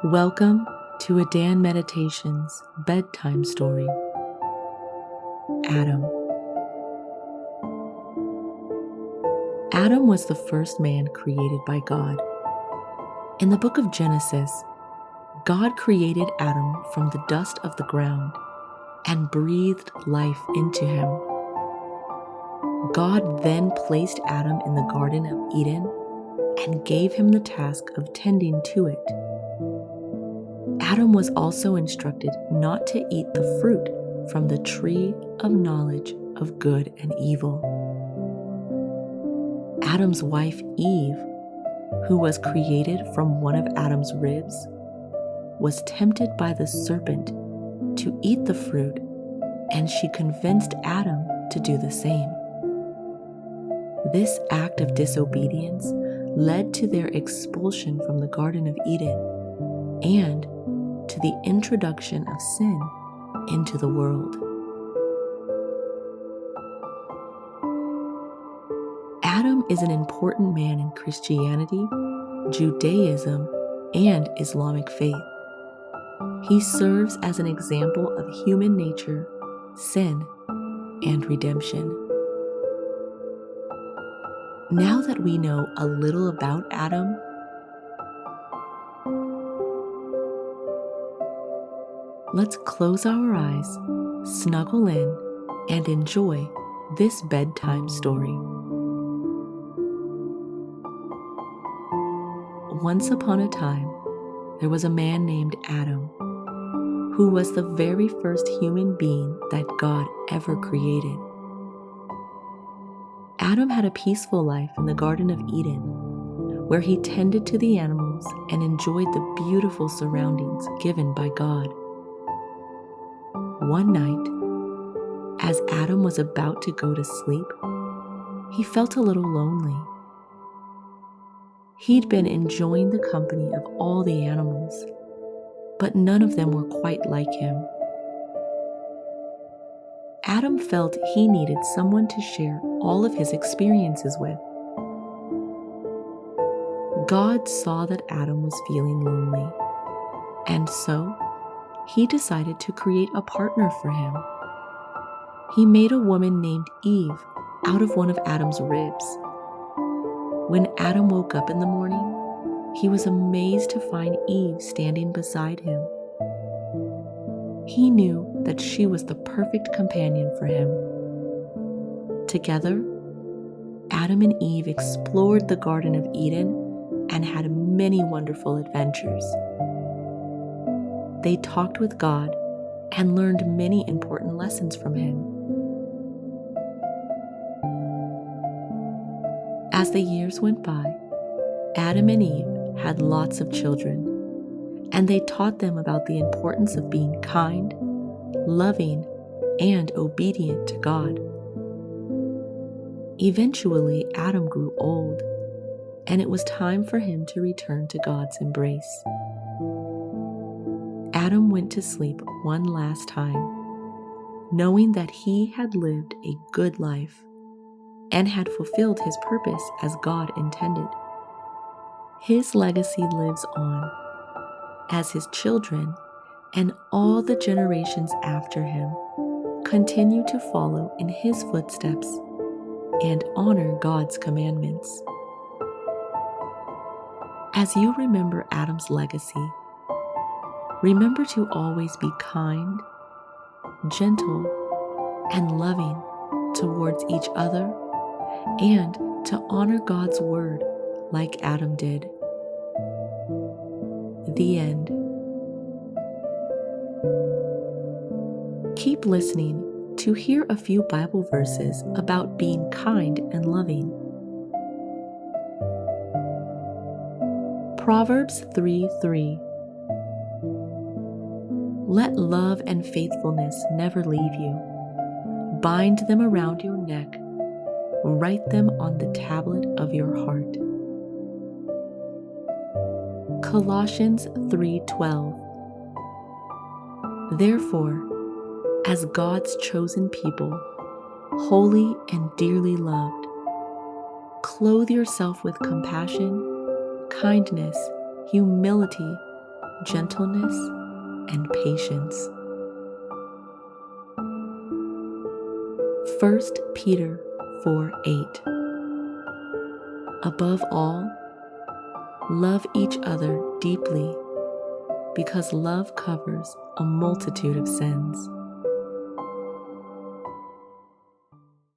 Welcome to a Dan Meditations bedtime story. Adam. Adam was the first man created by God. In the book of Genesis, God created Adam from the dust of the ground and breathed life into him. God then placed Adam in the Garden of Eden and gave him the task of tending to it. Adam was also instructed not to eat the fruit from the tree of knowledge of good and evil. Adam's wife Eve, who was created from one of Adam's ribs, was tempted by the serpent to eat the fruit, and she convinced Adam to do the same. This act of disobedience led to their expulsion from the Garden of Eden and to the introduction of sin into the world. Adam is an important man in Christianity, Judaism, and Islamic faith. He serves as an example of human nature, sin, and redemption. Now that we know a little about Adam, let's close our eyes, snuggle in, and enjoy this bedtime story. Once upon a time, there was a man named Adam, who was the very first human being that God ever created. Adam had a peaceful life in the Garden of Eden, where he tended to the animals and enjoyed the beautiful surroundings given by God. One night, as Adam was about to go to sleep, he felt a little lonely. He'd been enjoying the company of all the animals, but none of them were quite like him. Adam felt he needed someone to share all of his experiences with. God saw that Adam was feeling lonely, and so he decided to create a partner for him. He made a woman named Eve out of one of Adam's ribs. When Adam woke up in the morning, he was amazed to find Eve standing beside him. He knew that she was the perfect companion for him. Together, Adam and Eve explored the Garden of Eden and had many wonderful adventures. They talked with God and learned many important lessons from him. As the years went by, Adam and Eve had lots of children, and they taught them about the importance of being kind, loving, and obedient to God. Eventually, Adam grew old, and it was time for him to return to God's embrace. Adam went to sleep one last time, knowing that he had lived a good life and had fulfilled his purpose as God intended. His legacy lives on, as his children and all the generations after him continue to follow in his footsteps and honor God's commandments. As you remember Adam's legacy, remember to always be kind, gentle, and loving towards each other, and to honor God's word like Adam did. The end. Keep listening to hear a few Bible verses about being kind and loving. Proverbs 3:3. Let love and faithfulness never leave you. Bind them around your neck. Write them on the tablet of your heart. Colossians 3:12. Therefore, as God's chosen people, holy and dearly loved, clothe yourself with compassion, kindness, humility, gentleness, and patience. 1 Peter 4:8. Above all, love each other deeply, because love covers a multitude of sins.